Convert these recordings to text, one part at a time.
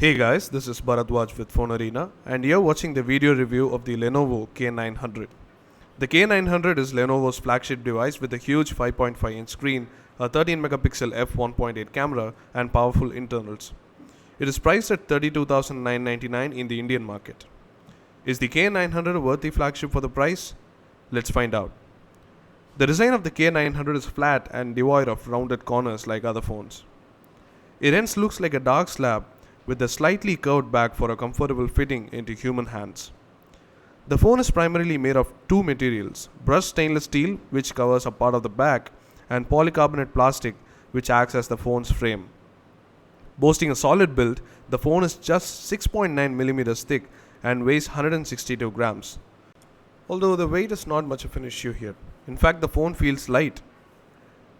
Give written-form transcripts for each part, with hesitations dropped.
Hey guys, this is Bharadwaj with Phone Arena, and you're watching the video review of the Lenovo K900. The K900 is Lenovo's flagship device with a huge 5.5-inch screen, a 13-megapixel f1.8 camera, and powerful internals. It is priced at $32,999 in the Indian market. Is the K900 a worthy flagship for the price? Let's find out. The design of the K900 is flat and devoid of rounded corners like other phones. It hence looks like a dark slab with a slightly curved back for a comfortable fitting into human hands. The phone is primarily made of two materials: brushed stainless steel, which covers a part of the back, and polycarbonate plastic, which acts as the phone's frame. Boasting a solid build, the phone is just 6.9 mm thick and weighs 162 grams. Although the weight is not much of an issue here. In fact, the phone feels light.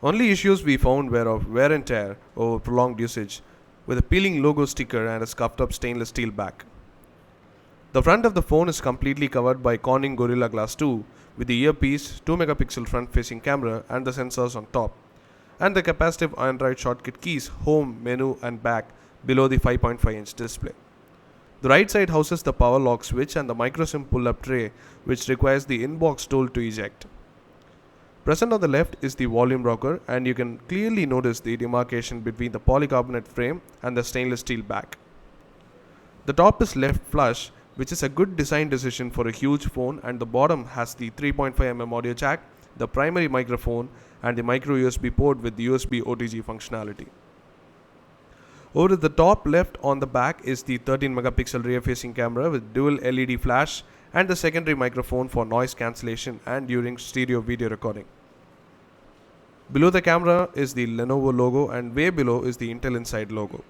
Only issues we found were of wear and tear over prolonged usage, with a peeling logo sticker and a scuffed up stainless steel back. The front of the phone is completely covered by Corning Gorilla Glass 2 with the earpiece, 2-megapixel front-facing camera and the sensors on top, and the capacitive Android shortcut keys home, menu and back below the 5.5-inch display. The right side houses the power lock switch and the microSIM pull-up tray, which requires the inbox tool to eject. Present on the left is the volume rocker, and you can clearly notice the demarcation between the polycarbonate frame and the stainless steel back. The top is left flush, which is a good design decision for a huge phone, and the bottom has the 3.5mm audio jack, the primary microphone, and the micro USB port with the USB OTG functionality. Over the top left on the back is the 13-megapixel rear-facing camera with dual LED flash and the secondary microphone for noise cancellation and during stereo video recording. Below the camera is the Lenovo logo, and way below is the Intel Inside logo.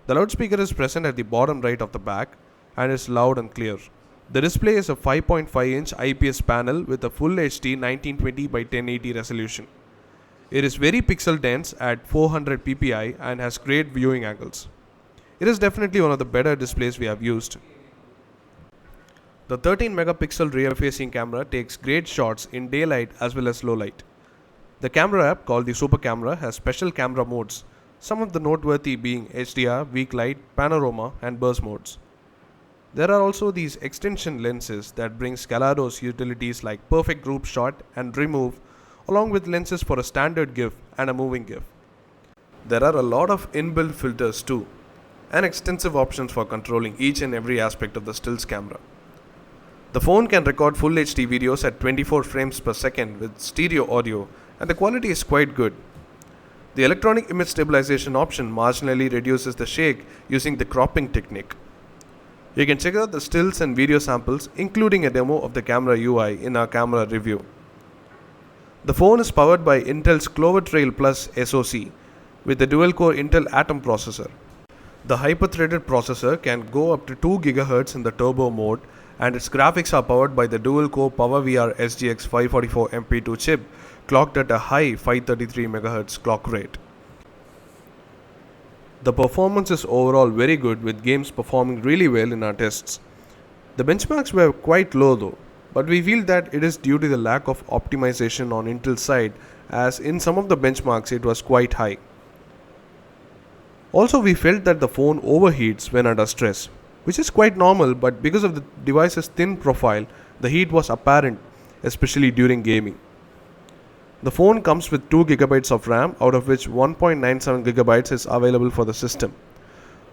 The loudspeaker is present at the bottom right of the back and is loud and clear. The display is a 5.5-inch IPS panel with a full HD 1920 by 1080 resolution. It is very pixel dense at 400 ppi and has great viewing angles. It is definitely one of the better displays we have used. The 13-megapixel rear-facing camera takes great shots in daylight as well as low light. The camera app, called the Super Camera, has special camera modes, some of the noteworthy being HDR, weak light, panorama and burst modes. There are also these extension lenses that bring Scalado's utilities like perfect group shot and remove, along with lenses for a standard GIF and a moving GIF. There are a lot of inbuilt filters too, and extensive options for controlling each and every aspect of the stills camera. The phone can record full HD videos at 24 frames per second with stereo audio, and the quality is quite good. The electronic image stabilization option marginally reduces the shake using the cropping technique. You can check out the stills and video samples, including a demo of the camera UI, in our camera review. The phone is powered by Intel's Clover Trail Plus SoC with the dual-core Intel Atom processor. The hyper-threaded processor can go up to 2 GHz in the turbo mode, and its graphics are powered by the dual-core PowerVR SGX 544 MP2 chip clocked at a high 533 MHz clock rate. The performance is overall very good, with games performing really well in our tests. The benchmarks were quite low though, but we feel that it is due to the lack of optimization on Intel's side, as in some of the benchmarks it was quite high. Also, we felt that the phone overheats when under stress, which is quite normal, but because of the device's thin profile, the heat was apparent, especially during gaming. The phone comes with 2 GB of RAM, out of which 1.97 GB is available for the system.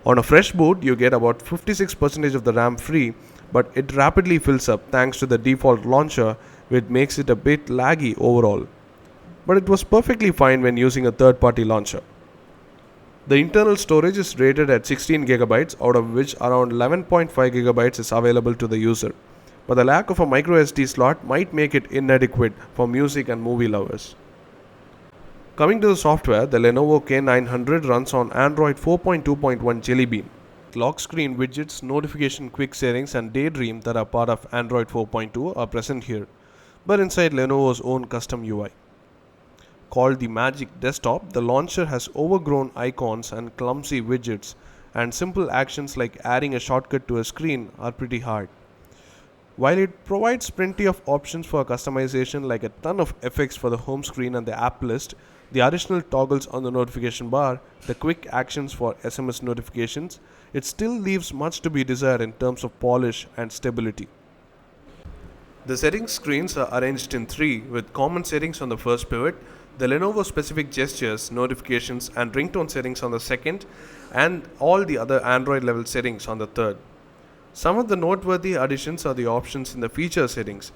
On a fresh boot, you get about 56% of the RAM free, but it rapidly fills up thanks to the default launcher, which makes it a bit laggy overall. But it was perfectly fine when using a third-party launcher. The internal storage is rated at 16 GB, out of which around 11.5 GB is available to the user. But the lack of a microSD slot might make it inadequate for music and movie lovers. Coming to the software, the Lenovo K900 runs on Android 4.2.1 Jelly Bean. Lock screen widgets, notification quick settings and Daydream that are part of Android 4.2 are present here, but inside Lenovo's own custom UI. Called the Magic Desktop, the launcher has overgrown icons and clumsy widgets, and simple actions like adding a shortcut to a screen are pretty hard. While it provides plenty of options for customization like a ton of effects for the home screen and the app list, the additional toggles on the notification bar, the quick actions for SMS notifications, it still leaves much to be desired in terms of polish and stability. The settings screens are arranged in three with common settings on the first pivot, the Lenovo specific gestures, notifications and ringtone settings on the second, and all the other Android level settings on the third. Some of the noteworthy additions are the options in the feature settings,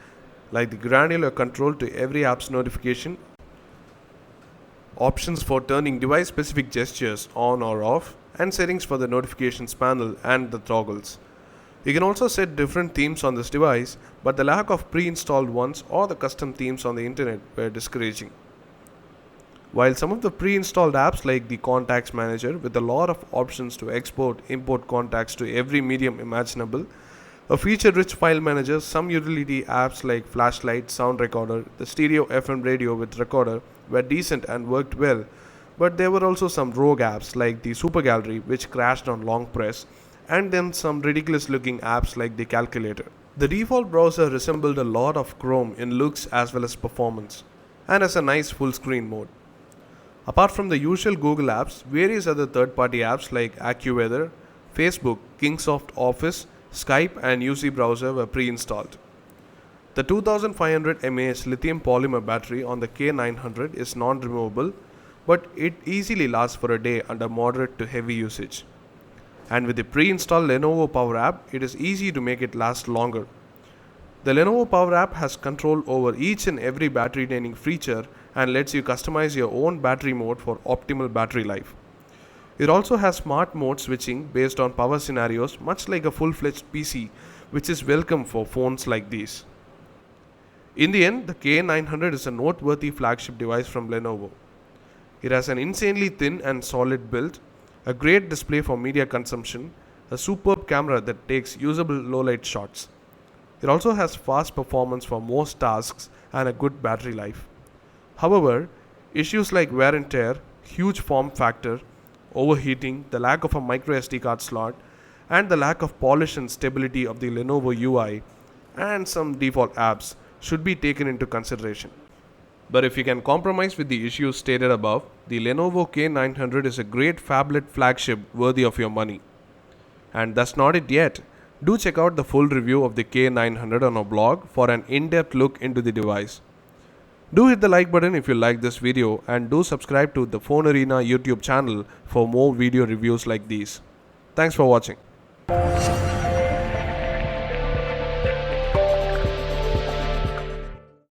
like the granular control to every app's notification, options for turning device specific gestures on or off, and settings for the notifications panel and the toggles. You can also set different themes on this device, but the lack of pre-installed ones or the custom themes on the internet were discouraging. While some of the pre-installed apps like the Contacts Manager with a lot of options to export, import contacts to every medium imaginable, a feature-rich file manager, some utility apps like Flashlight, Sound Recorder, the Stereo FM radio with recorder were decent and worked well, but there were also some rogue apps like the Super Gallery which crashed on long press, and then some ridiculous looking apps like the calculator. The default browser resembled a lot of Chrome in looks as well as performance, and has a nice full screen mode. Apart from the usual Google apps, various other third-party apps like AccuWeather, Facebook, Kingsoft Office, Skype and UC Browser were pre-installed. The 2500 mAh lithium polymer battery on the K900 is non-removable, but it easily lasts for a day under moderate to heavy usage. And with the pre-installed Lenovo Power app, it is easy to make it last longer. The Lenovo Power app has control over each and every battery draining feature and lets you customize your own battery mode for optimal battery life. It also has smart mode switching based on power scenarios, much like a full-fledged PC, which is welcome for phones like these. In the end, the K900 is a noteworthy flagship device from Lenovo. It has an insanely thin and solid build, a great display for media consumption, a superb camera that takes usable low-light shots. It also has fast performance for most tasks and a good battery life. However, issues like wear and tear, huge form factor, overheating, the lack of a micro SD card slot, and the lack of polish and stability of the Lenovo UI, and some default apps should be taken into consideration. But if you can compromise with the issues stated above, the Lenovo K900 is a great phablet flagship worthy of your money. And that's not it yet. Do check out the full review of the K900 on our blog for an in-depth look into the device. Do hit the like button if you like this video and do subscribe to the Phone Arena YouTube channel for more video reviews like these. Thanks for watching.